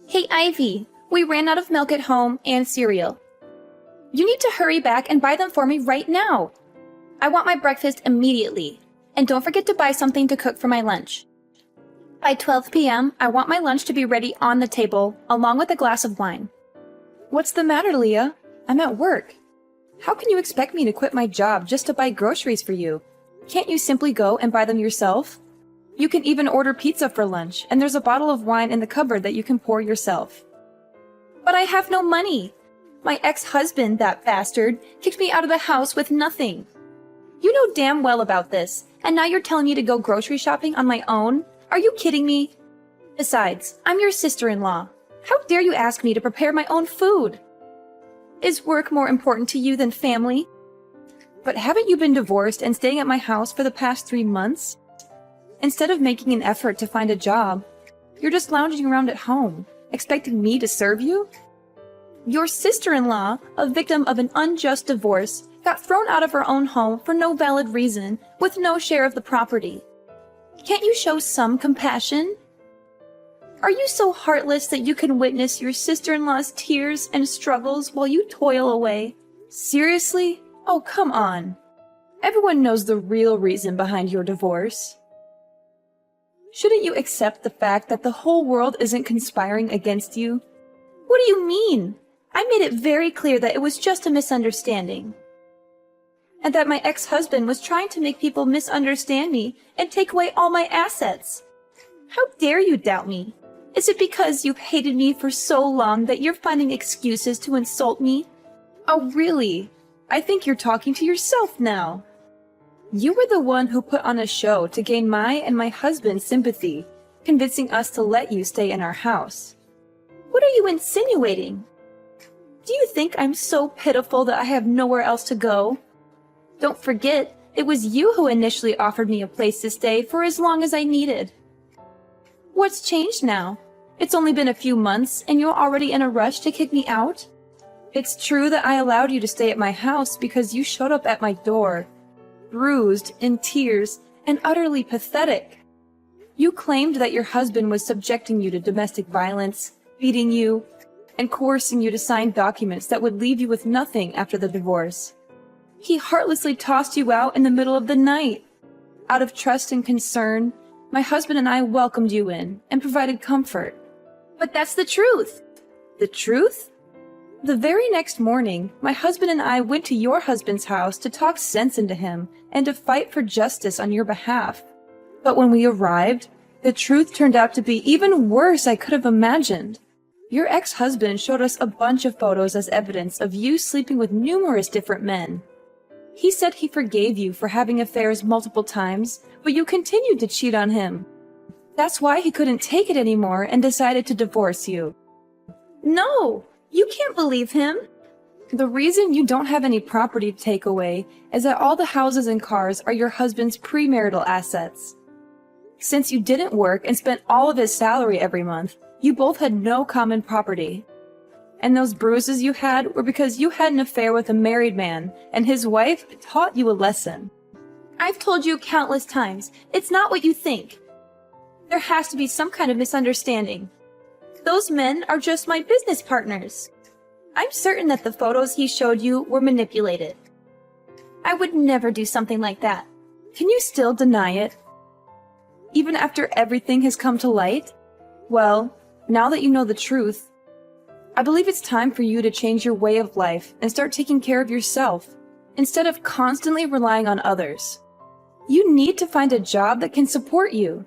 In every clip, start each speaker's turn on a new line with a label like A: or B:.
A: Hey, Ivy, we ran out of milk at home and cereal. You need to hurry back and buy them for me right now. I want my breakfast immediately. And don't forget to buy something to cook for my lunch. By 12 p.m., I want my lunch to be ready on the table, along with a glass of wine.
B: What's the matter, Leah? I'm at work. How can you expect me to quit my job just to buy groceries for you? Can't you simply go and buy them yourself? You can even order pizza for lunch, and there's a bottle of wine in the cupboard that you can pour yourself.
A: But I have no money. My ex-husband, that bastard, kicked me out of the house with nothing. You know damn well about this, and now you're telling me to go grocery shopping on my own? Are you kidding me? Besides, I'm your sister-in-law. How dare you ask me to prepare my own food? Is work more important to you than family?
B: But haven't you been divorced and staying at my house for the past 3 months? Instead of making an effort to find a job, you're just lounging around at home, expecting me to serve you?
A: Your sister-in-law, a victim of an unjust divorce, got thrown out of her own home for no valid reason, with no share of the property. Can't you show some compassion? Are you so heartless that you can witness your sister-in-law's tears and struggles while you toil away?
B: Seriously? Oh, come on. Everyone knows the real reason behind your divorce. Shouldn't you accept the fact that the whole world isn't conspiring against you?
A: What do you mean? I made it very clear that it was just a misunderstanding. And that my ex-husband was trying to make people misunderstand me and take away all my assets. How dare you doubt me? Is it because you've hated me for so long that you're finding excuses to insult me?
B: Oh, really? I think you're talking to yourself now. You were the one who put on a show to gain my and my husband's sympathy, convincing us to let you stay in our house.
A: What are you insinuating? Do you think I'm so pitiful that I have nowhere else to go? Don't forget, it was you who initially offered me a place to stay for as long as I needed. What's changed now? It's only been a few months and you're already in a rush to kick me out?
B: It's true that I allowed you to stay at my house because you showed up at my door, bruised, in tears, and utterly pathetic. You claimed that your husband was subjecting you to domestic violence, beating you, and coercing you to sign documents that would leave you with nothing after the divorce. He heartlessly tossed you out in the middle of the night. Out of trust and concern, my husband and I welcomed you in and provided comfort.
A: But that's the truth.
B: The truth? The very next morning, my husband and I went to your husband's house to talk sense into him and to fight for justice on your behalf. But when we arrived, the truth turned out to be even worse I could have imagined. Your ex-husband showed us a bunch of photos as evidence of you sleeping with numerous different men. He said he forgave you for having affairs multiple times, but you continued to cheat on him. That's why he couldn't take it anymore and decided to divorce you.
A: No! You can't believe him.
B: The reason you don't have any property to take away is that all the houses and cars are your husband's premarital assets. Since you didn't work and spent all of his salary every month, you both had no common property. And those bruises you had were because you had an affair with a married man, and his wife taught you a lesson.
A: I've told you countless times, it's not what you think. There has to be some kind of misunderstanding. Those men are just my business partners. I'm certain that the photos he showed you were manipulated. I would never do something like that.
B: Can you still deny it? Even after everything has come to light? Well, now that you know the truth, I believe it's time for you to change your way of life and start taking care of yourself, instead of constantly relying on others. You need to find a job that can support you.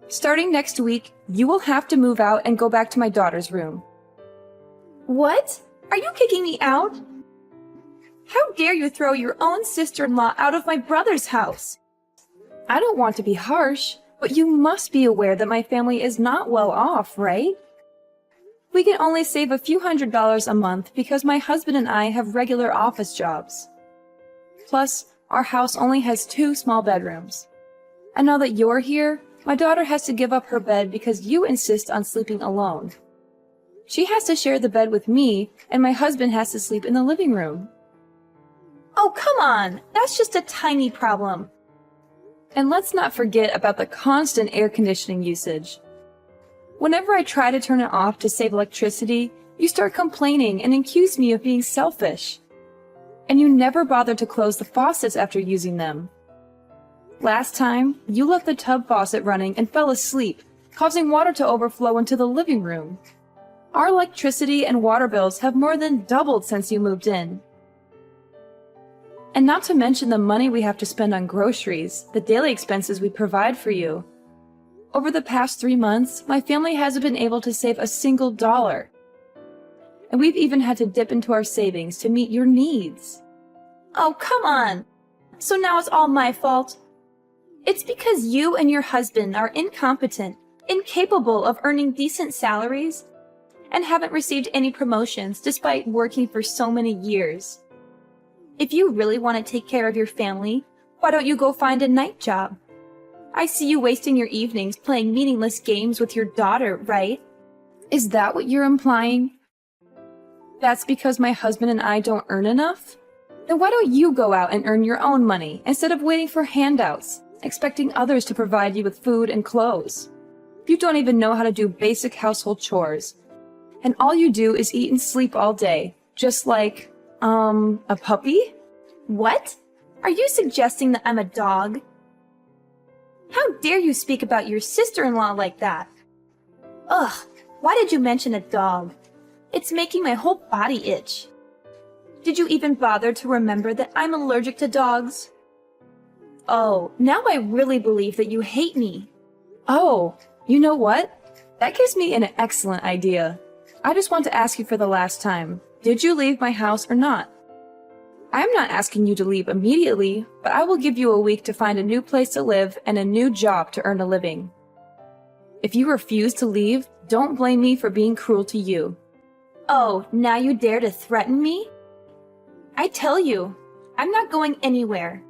B: Starting next week, you will have to move out and go back to my daughter's room.
A: What? Are you kicking me out? How dare you throw your own sister-in-law out of my brother's house?
B: I don't want to be harsh, but you must be aware that my family is not well off, right? We can only save a few $100s a month because my husband and I have regular office jobs. Plus, our house only has 2 small bedrooms. And now that you're here, my daughter has to give up her bed because you insist on sleeping alone. She has to share the bed with me, and my husband has to sleep in the living room.
A: Oh, come on! That's just a tiny problem.
B: And let's not forget about the constant air conditioning usage. Whenever I try to turn it off to save electricity, you start complaining and accuse me of being selfish. And you never bother to close the faucets after using them. Last time, you left the tub faucet running and fell asleep, causing water to overflow into the living room. Our electricity and water bills have more than doubled since you moved in. And not to mention the money we have to spend on groceries, the daily expenses we provide for you. Over the past 3 months, my family hasn't been able to save a single dollar. And we've even had to dip into our savings to meet your needs.
A: Oh, come on! So now it's all my fault? It's because you and your husband are incompetent, incapable of earning decent salaries, and haven't received any promotions despite working for so many years. If you really want to take care of your family, why don't you go find a night job? I see you wasting your evenings playing meaningless games with your daughter, right?
B: Is that what you're implying? That's because my husband and I don't earn enough? Then why don't you go out and earn your own money instead of waiting for handouts, expecting others to provide you with food and clothes? You don't even know how to do basic household chores. And all you do is eat and sleep all day, just like, a puppy?
A: What? Are you suggesting that I'm a dog? How dare you speak about your sister-in-law like that? Ugh, why did you mention a dog? It's making my whole body itch. Did you even bother to remember that I'm allergic to dogs? Oh, now I really believe that you hate me.
B: Oh, you know what? That gives me an excellent idea. I just want to ask you for the last time. Did you leave my house or not? I'm not asking you to leave immediately, but I will give you a week to find a new place to live and a new job to earn a living. If you refuse to leave, don't blame me for being cruel to you.
A: Oh, now you dare to threaten me? I tell you, I'm not going anywhere.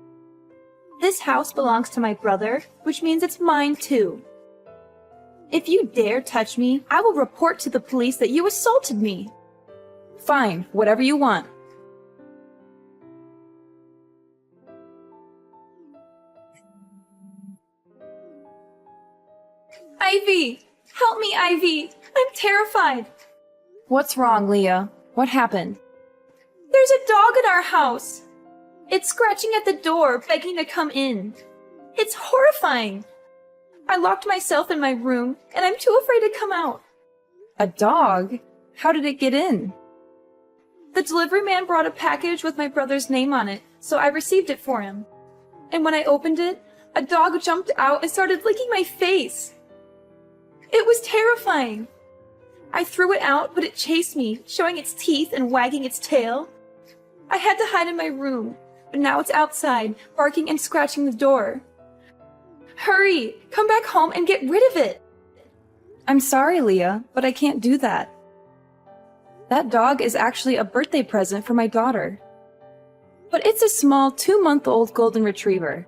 A: This house belongs to my brother, which means it's mine too. If you dare touch me, I will report to the police that you assaulted me.
B: Fine, whatever you want.
A: Ivy! Help me, Ivy! I'm terrified!
B: What's wrong, Leah? What happened?
A: There's a dog in our house! It's scratching at the door, begging to come in. It's horrifying! I locked myself in my room, and I'm too afraid to come out.
B: A dog? How did it get in?
A: The delivery man brought a package with my brother's name on it, so I received it for him. And when I opened it, a dog jumped out and started licking my face. It was terrifying. I threw it out, but it chased me, showing its teeth and wagging its tail. I had to hide in my room, but now it's outside, barking and scratching the door. Hurry! Come back home and get rid of it!
B: I'm sorry, Leah, but I can't do that. That dog is actually a birthday present for my daughter. But it's a small 2-month-old golden retriever.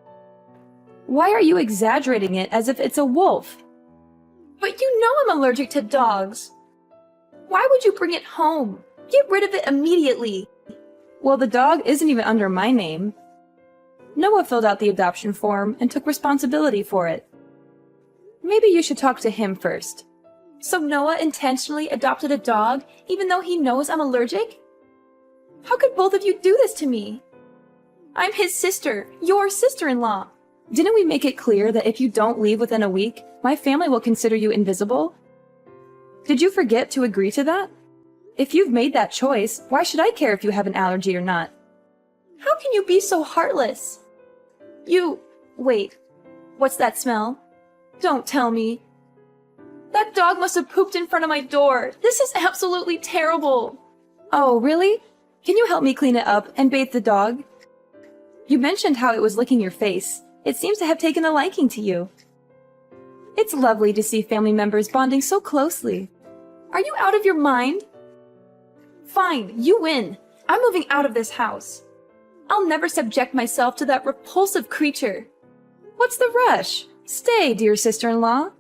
B: Why are you exaggerating it as if it's a wolf?
A: But you know I'm allergic to dogs. Why would you bring it home? Get rid of it immediately.
B: Well, the dog isn't even under my name. Noah filled out the adoption form and took responsibility for it. Maybe you should talk to him first.
A: So Noah intentionally adopted a dog even though he knows I'm allergic? How could both of you do this to me? I'm his sister, your sister-in-law.
B: Didn't we make it clear that if you don't leave within a week, my family will consider you invisible? Did you forget to agree to that? If you've made that choice, why should I care if you have an allergy or not?
A: How can you be so heartless? Wait, what's that smell? Don't tell me. That dog must have pooped in front of my door. This is absolutely terrible.
B: Oh, really? Can you help me clean it up and bathe the dog? You mentioned how it was licking your face. It seems to have taken a liking to you. It's lovely to see family members bonding so closely.
A: Are you out of your mind? Fine, you win. I'm moving out of this house. I'll never subject myself to that repulsive creature.
B: What's the rush? Stay, dear sister-in-law.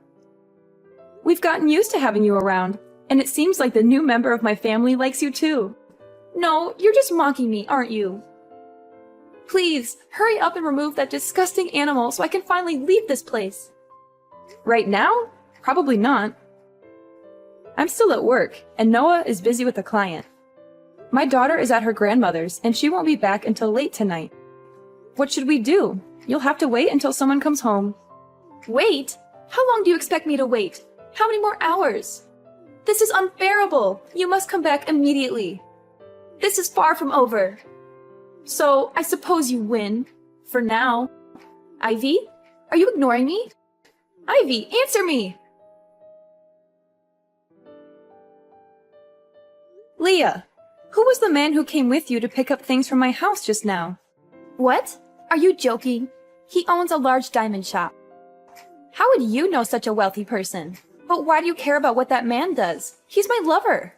B: We've gotten used to having you around, and it seems like the new member of my family likes you too.
A: No, you're just mocking me, aren't you? Please, hurry up and remove that disgusting animal so I can finally leave this place.
B: Right now? Probably not. I'm still at work, and Noah is busy with a client. My daughter is at her grandmother's, and she won't be back until late tonight. What should we do? You'll have to wait until someone comes home.
A: Wait? How long do you expect me to wait? How many more hours? This is unbearable. You must come back immediately. This is far from over. So, I suppose you win. For now. Ivy? Are you ignoring me? Ivy, answer me!
B: Leah, who was the man who came with you to pick up things from my house just now?
A: What? Are you joking? He owns a large diamond shop. How would you know such a wealthy person? But why do you care about what that man does? He's my lover.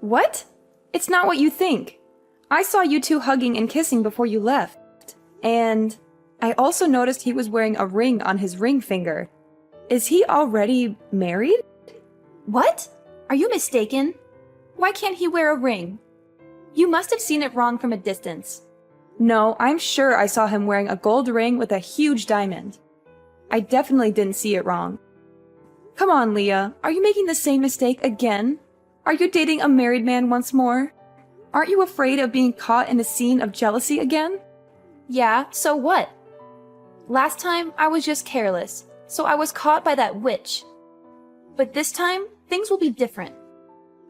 B: What? It's not what you think. I saw you two hugging and kissing before you left. And I also noticed he was wearing a ring on his ring finger. Is he already married?
A: What? Are you mistaken? Why can't he wear a ring? You must have seen it wrong from a distance.
B: No, I'm sure I saw him wearing a gold ring with a huge diamond. I definitely didn't see it wrong. Come on, Leah, are you making the same mistake again? Are you dating a married man once more? Aren't you afraid of being caught in a scene of jealousy again?
A: Yeah, so what? Last time, I was just careless, so I was caught by that witch. But this time, things will be different.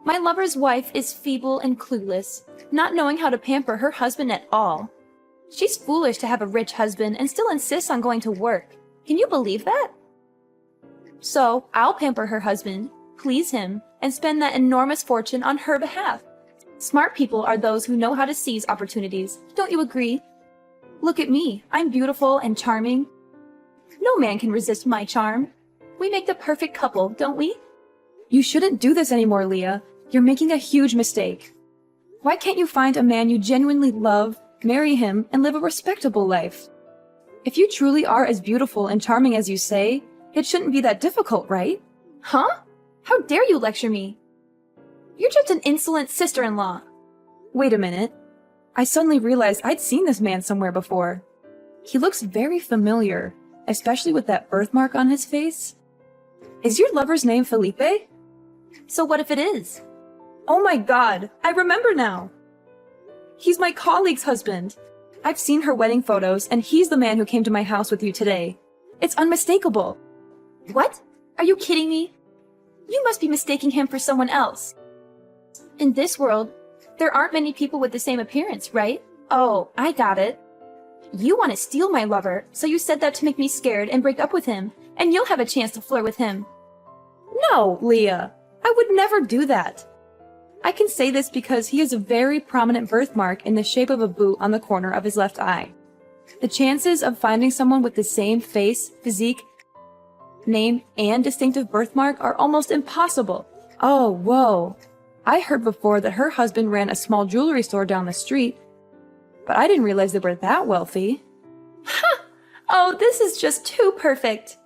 A: My lover's wife is feeble and clueless, not knowing how to pamper her husband at all. She's foolish to have a rich husband and still insists on going to work. Can you believe that? So, I'll pamper her husband, please him, and spend that enormous fortune on her behalf. Smart people are those who know how to seize opportunities. Don't you agree? Look at me. I'm beautiful and charming. No man can resist my charm. We make the perfect couple, don't we?
B: You shouldn't do this anymore, Leah. You're making a huge mistake. Why can't you find a man you genuinely love, marry him, and live a respectable life? If you truly are as beautiful and charming as you say, it shouldn't be that difficult, right?
A: Huh? How dare you lecture me? You're just an insolent sister-in-law.
B: Wait a minute. I suddenly realized I'd seen this man somewhere before. He looks very familiar, especially with that birthmark on his face. Is your lover's name Felipe?
A: So what if it is?
B: Oh my god, I remember now. He's my colleague's husband. I've seen her wedding photos, and he's the man who came to my house with you today. It's unmistakable.
A: What? Are you kidding me? You must be mistaking him for someone else. In this world, there aren't many people with the same appearance, right? Oh, I got it. You want to steal my lover, so you said that to make me scared and break up with him, and you'll have a chance to flirt with him.
B: No, Leah. I would never do that. I can say this because he has a very prominent birthmark in the shape of a boot on the corner of his left eye. The chances of finding someone with the same face, physique, name, and distinctive birthmark are almost impossible. Oh, whoa. I heard before that her husband ran a small jewelry store down the street, but I didn't realize they were that wealthy.
A: Ha! Oh, this is just too perfect.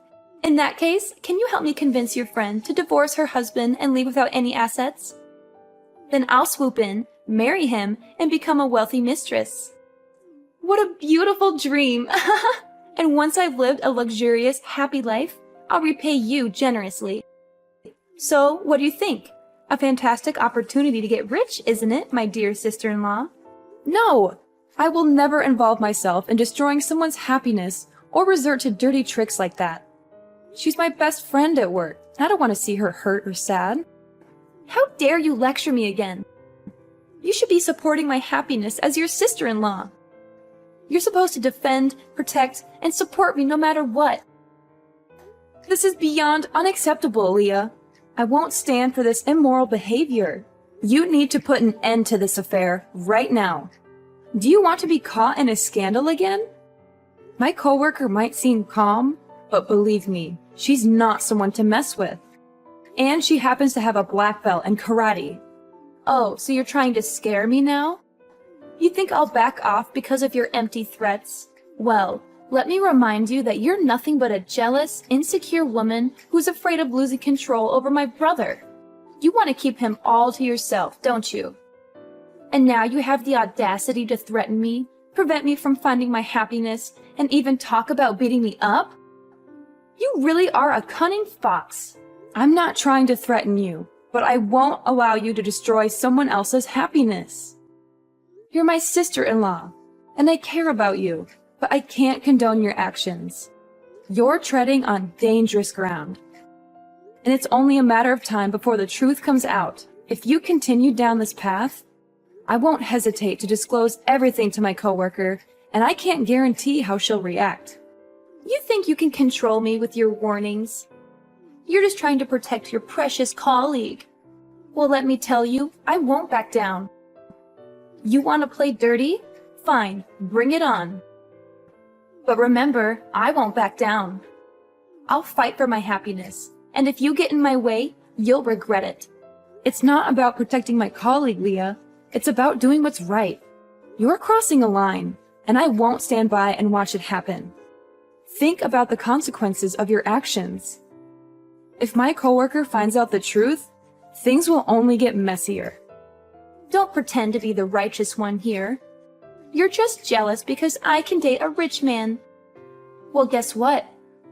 A: In that case, can you help me convince your friend to divorce her husband and leave without any assets? Then I'll swoop in, marry him, and become a wealthy mistress. What a beautiful dream! And once I've lived a luxurious, happy life, I'll repay you generously. So, what do you think? A fantastic opportunity to get rich, isn't it, my dear sister-in-law?
B: No! I will never involve myself in destroying someone's happiness or resort to dirty tricks like that. She's my best friend at work. I don't want to see her hurt or sad.
A: How dare you lecture me again? You should be supporting my happiness as your sister-in-law. You're supposed to defend, protect, and support me no matter what.
B: This is beyond unacceptable, Leah. I won't stand for this immoral behavior. You need to put an end to this affair right now. Do you want to be caught in a scandal again? My coworker might seem calm, but believe me, she's not someone to mess with. And she happens to have a black belt in karate.
A: Oh, so you're trying to scare me now? You think I'll back off because of your empty threats? Well, let me remind you that you're nothing but a jealous, insecure woman who's afraid of losing control over my brother. You want to keep him all to yourself, don't you? And now you have the audacity to threaten me, prevent me from finding my happiness, and even talk about beating me up? You really are a cunning fox.
B: I'm not trying to threaten you. but I won't allow you to destroy someone else's happiness. You're my sister-in-law, and I care about you, but I can't condone your actions. You're treading on dangerous ground. And it's only a matter of time before the truth comes out. If you continue down this path, I won't hesitate to disclose everything to my coworker, and I can't guarantee how she'll react.
A: You think you can control me with your warnings? You're just trying to protect your precious colleague. Well, let me tell you, I won't back down. You want to play dirty? Fine, bring it on. But remember, I won't back down. I'll fight for my happiness, and if you get in my way, you'll regret it.
B: It's not about protecting my colleague, Leah. It's about doing what's right. You're crossing a line, and I won't stand by and watch it happen. Think about the consequences of your actions. If my coworker finds out the truth, things will only get messier.
A: Don't pretend to be the righteous one here. You're just jealous because I can date a rich man. Well, guess what?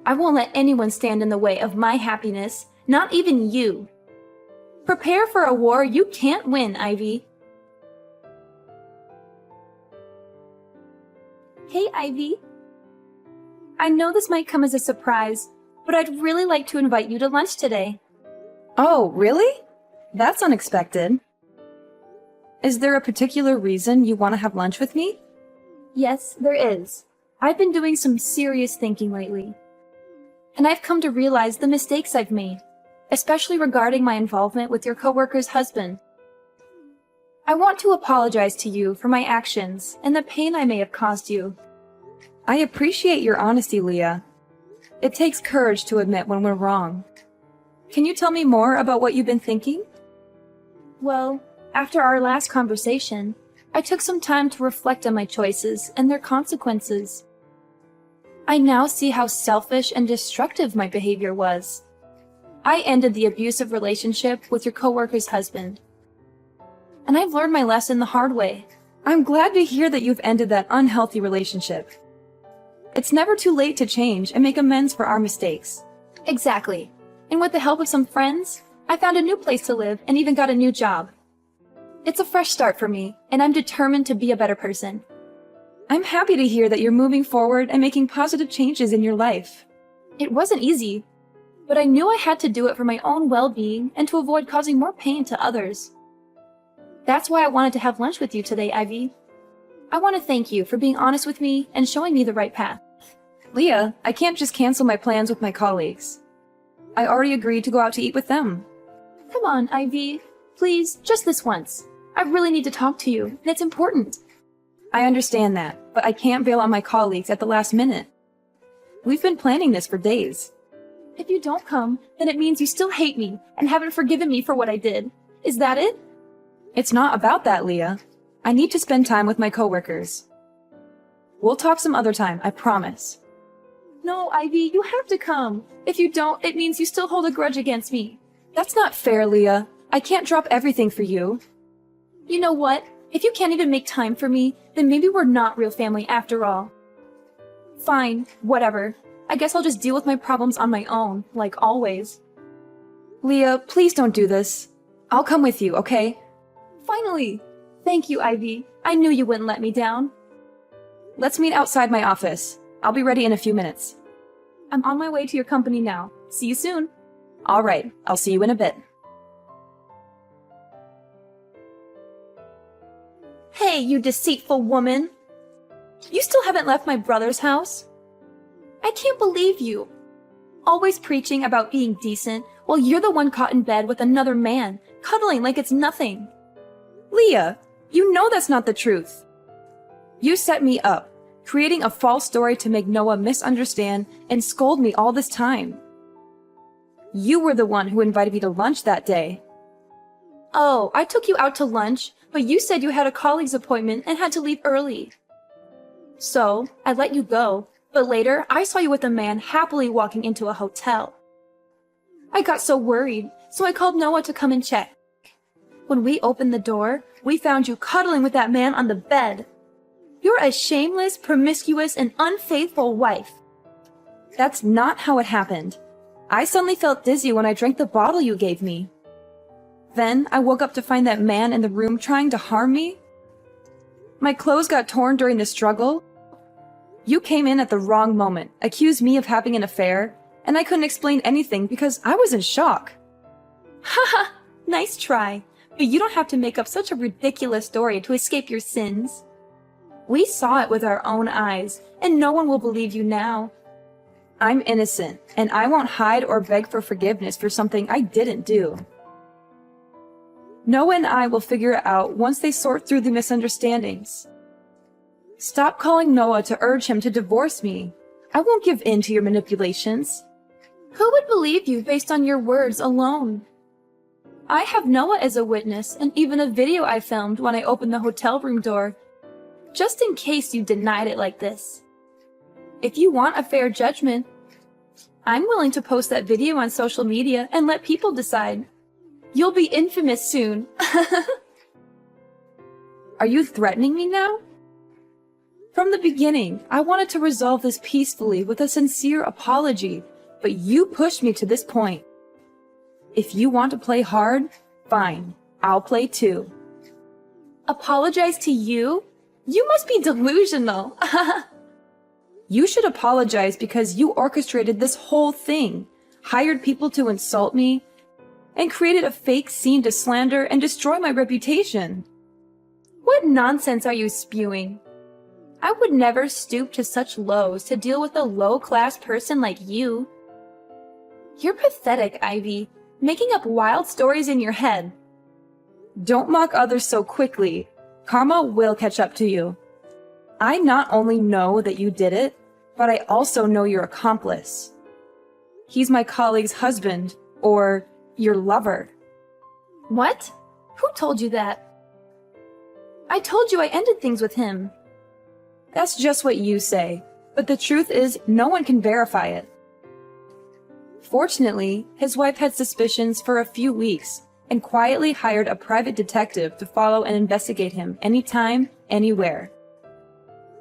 A: I won't let anyone stand in the way of my happiness, not even you. Prepare for a war you can't win, Ivy. Hey, Ivy. I know this might come as a surprise, but I'd really like to invite you to lunch today.
B: Oh, really? That's unexpected. Is there a particular reason you want to have lunch with me?
A: Yes, there is. I've been doing some serious thinking lately. And I've come to realize the mistakes I've made, especially regarding my involvement with your coworker's husband. I want to apologize to you for my actions and the pain I may have caused you.
B: I appreciate your honesty, Leah. It takes courage to admit when we're wrong. Can you tell me more about what you've been thinking?
A: Well, after our last conversation, I took some time to reflect on my choices and their consequences. I now see how selfish and destructive my behavior was. I ended the abusive relationship with your coworker's husband. And I've learned my lesson the hard way.
B: I'm glad to hear that you've ended that unhealthy relationship. It's never too late to change and make amends for our mistakes.
A: Exactly. And with the help of some friends, I found a new place to live and even got a new job. It's a fresh start for me, and I'm determined to be a better person.
B: I'm happy to hear that you're moving forward and making positive changes in your life.
A: It wasn't easy, but I knew I had to do it for my own well-being and to avoid causing more pain to others. That's why I wanted to have lunch with you today, Ivy. I want to thank you for being honest with me and showing me the right path.
B: Leah, I can't just cancel my plans with my colleagues. I already agreed to go out to eat with them.
A: Come on, Ivy. Please, just this once. I really need to talk to you, and it's important.
B: I understand that, but I can't bail on my colleagues at the last minute. We've been planning this for days.
A: If you don't come, then it means you still hate me and haven't forgiven me for what I did. Is that it?
B: It's not about that, Leah. I need to spend time with my coworkers. We'll talk some other time, I promise.
A: No, Ivy, you have to come. If you don't, it means you still hold a grudge against me.
B: That's not fair, Leah. I can't drop everything for you.
A: You know what? If you can't even make time for me, then maybe we're not real family after all. Fine, whatever. I guess I'll just deal with my problems on my own, like always.
B: Leah, please don't do this. I'll come with you, okay?
A: Finally! Thank you, Ivy. I knew you wouldn't let me down.
B: Let's meet outside my office. I'll be ready in a few minutes.
A: I'm on my way to your company now. See you soon.
B: All right, I'll see you in a bit.
A: Hey, you deceitful woman! You still haven't left my brother's house? I can't believe you. Always preaching about being decent while you're the one caught in bed with another man, cuddling like it's nothing.
B: Leah, you know that's not the truth. You set me up, creating a false story to make Noah misunderstand and scold me all this time. You were the one who invited me to lunch that day.
A: Oh, I took you out to lunch, but you said you had a colleague's appointment and had to leave early. So, I let you go, but later I saw you with a man happily walking into a hotel. I got so worried, so I called Noah to come and check. When we opened the door, we found you cuddling with that man on the bed. You're a shameless, promiscuous, and unfaithful wife.
B: That's not how it happened. I suddenly felt dizzy when I drank the bottle you gave me. Then I woke up to find that man in the room trying to harm me. My clothes got torn during the struggle. You came in at the wrong moment, accused me of having an affair, and I couldn't explain anything because I was in shock.
A: Haha, nice try. But you don't have to make up such a ridiculous story to escape your sins. We saw it with our own eyes, and no one will believe you now.
B: I'm innocent, and I won't hide or beg for forgiveness for something I didn't do. Noah and I will figure it out once they sort through the misunderstandings. Stop calling Noah to urge him to divorce me. I won't give in to your manipulations.
A: Who would believe you based on your words alone? I have Noah as a witness and even a video I filmed when I opened the hotel room door, just in case you denied it like this. If you want a fair judgment, I'm willing to post that video on social media and let people decide. You'll be infamous soon.
B: Are you threatening me now? From the beginning, I wanted to resolve this peacefully with a sincere apology, but you pushed me to this point. If you want to play hard, fine, I'll play too.
A: Apologize to you? You must be delusional.
B: You should apologize because you orchestrated this whole thing, hired people to insult me, and created a fake scene to slander and destroy my reputation.
A: What nonsense are you spewing? I would never stoop to such lows to deal with a low-class person like you. You're pathetic, Ivy, making up wild stories in your head.
B: Don't mock others so quickly. Karma will catch up to you. I not only know that you did it, but I also know your accomplice. He's my colleague's husband, or your lover.
A: What? Who told you that? I told you I ended things with him.
B: That's just what you say, but the truth is no one can verify it. Fortunately, his wife had suspicions for a few weeks and quietly hired a private detective to follow and investigate him anytime, anywhere.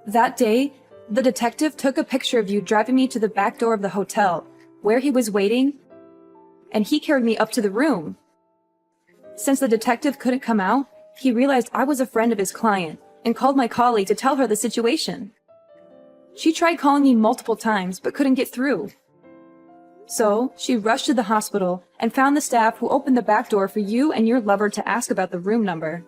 B: That day, the detective took a picture of you driving me to the back door of the hotel, where he was waiting, and he carried me up to the room. Since the detective couldn't come out, he realized I was a friend of his client and called my colleague to tell her the situation. She tried calling me multiple times but couldn't get through. So she rushed to the hospital and found the staff who opened the back door for you and your lover to ask about the room number.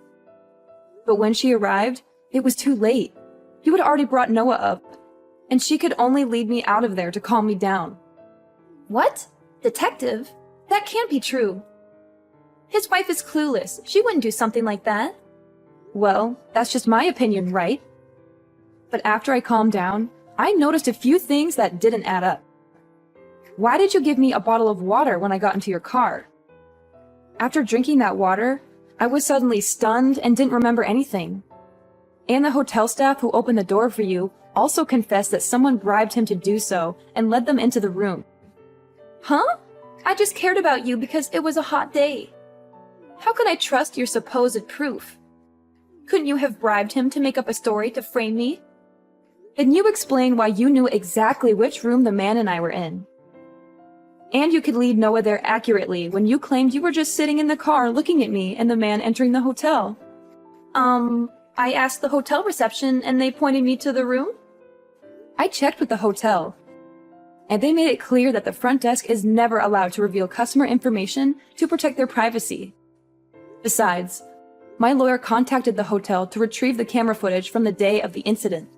B: But when she arrived, it was too late. You had already brought Noah up, and she could only lead me out of there to calm me down.
A: What? Detective? That can't be true. His wife is clueless. She wouldn't do something like that.
B: Well, that's just my opinion, right? But after I calmed down, I noticed a few things that didn't add up. Why did you give me a bottle of water when I got into your car? After drinking that water, I was suddenly stunned and didn't remember anything. And the hotel staff who opened the door for you also confessed that someone bribed him to do so and led them into the room.
A: Huh? I just cared about you because it was a hot day. How could I trust your supposed proof? Couldn't you have bribed him to make up a story to frame me?
B: Then you explain why you knew exactly which room the man and I were in. And you could lead Noah there accurately when you claimed you were just sitting in the car looking at me and the man entering the hotel.
A: I asked the hotel reception and they pointed me to the room?
B: I checked with the hotel, and they made it clear that the front desk is never allowed to reveal customer information to protect their privacy. Besides, my lawyer contacted the hotel to retrieve the camera footage from the day of the incident.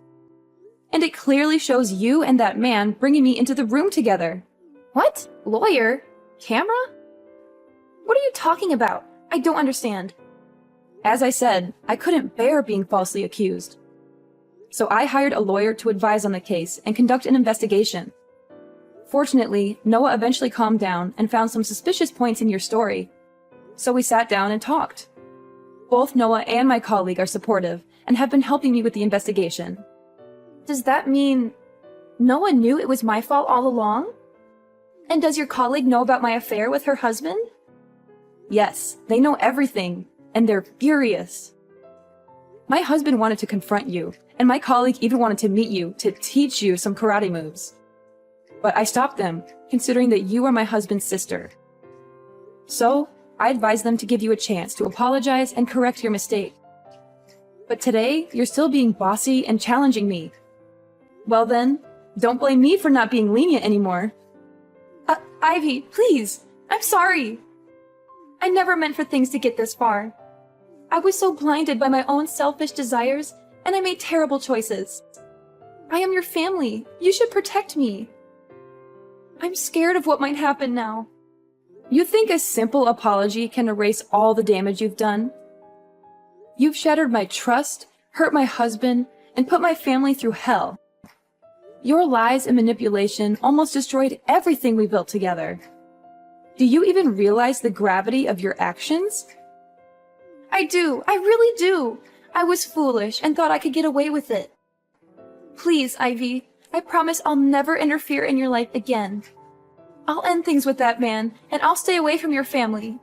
B: And it clearly shows you and that man bringing me into the room together.
A: What? Lawyer? Camera? What are you talking about? I don't understand.
B: As I said, I couldn't bear being falsely accused. So I hired a lawyer to advise on the case and conduct an investigation. Fortunately, Noah eventually calmed down and found some suspicious points in your story. So we sat down and talked. Both Noah and my colleague are supportive and have been helping me with the investigation.
A: Does that mean Noah knew it was my fault all along? And does your colleague know about my affair with her husband?
B: Yes, they know everything, and they're furious. My husband wanted to confront you, and my colleague even wanted to meet you to teach you some karate moves. But I stopped them, considering that you are my husband's sister. So, I advised them to give you a chance to apologize and correct your mistake. But today, you're still being bossy and challenging me. Well then, don't blame me for not being lenient anymore.
A: Ivy, please, I'm sorry. I never meant for things to get this far. I was so blinded by my own selfish desires, and I made terrible choices. I am your family. You should protect me. I'm scared of what might happen now.
B: You think a simple apology can erase all the damage you've done? You've shattered my trust, hurt my husband, and put my family through hell. Your lies and manipulation almost destroyed everything we built together. Do you even realize the gravity of your actions?
A: I do. I really do. I was foolish and thought I could get away with it. Please, Ivy, I promise I'll never interfere in your life again. I'll end things with that man, and I'll stay away from your family.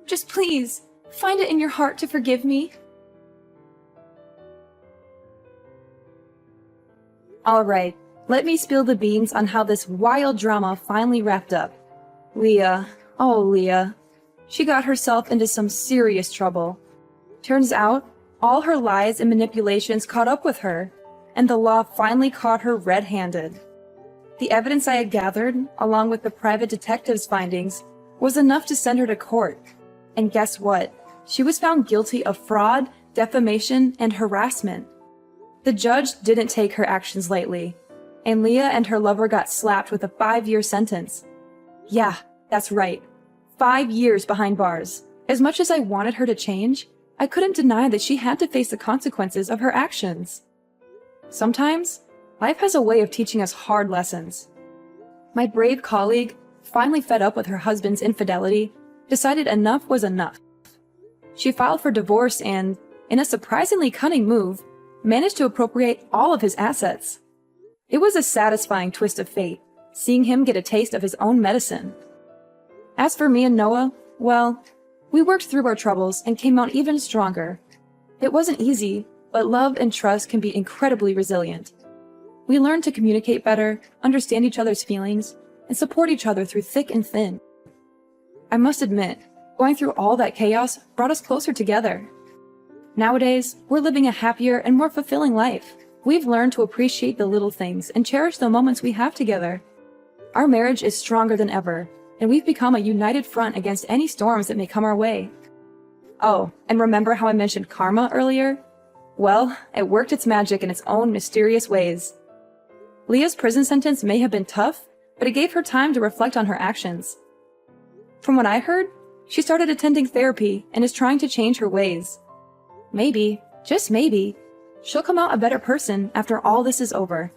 A: Just please, find it in your heart to forgive me.
B: Alright, let me spill the beans on how this wild drama finally wrapped up. Leah, oh Leah, she got herself into some serious trouble. Turns out, all her lies and manipulations caught up with her, and the law finally caught her red-handed. The evidence I had gathered, along with the private detective's findings, was enough to send her to court. And guess what? She was found guilty of fraud, defamation, and harassment. The judge didn't take her actions lightly, and Leah and her lover got slapped with a 5-year sentence. Yeah, that's right. 5 years behind bars. As much as I wanted her to change, I couldn't deny that she had to face the consequences of her actions. Sometimes, life has a way of teaching us hard lessons. My brave colleague, finally fed up with her husband's infidelity, decided enough was enough. She filed for divorce and, in a surprisingly cunning move, managed to appropriate all of his assets. It was a satisfying twist of fate, seeing him get a taste of his own medicine. As for me and Noah, well, we worked through our troubles and came out even stronger. It wasn't easy, but love and trust can be incredibly resilient. We learned to communicate better, understand each other's feelings, and support each other through thick and thin. I must admit, going through all that chaos brought us closer together. Nowadays, we're living a happier and more fulfilling life. We've learned to appreciate the little things and cherish the moments we have together. Our marriage is stronger than ever, and we've become a united front against any storms that may come our way. Oh, and remember how I mentioned karma earlier? Well, it worked its magic in its own mysterious ways. Leah's prison sentence may have been tough, but it gave her time to reflect on her actions. From what I heard, she started attending therapy and is trying to change her ways. Maybe, just maybe, she'll come out a better person after all this is over.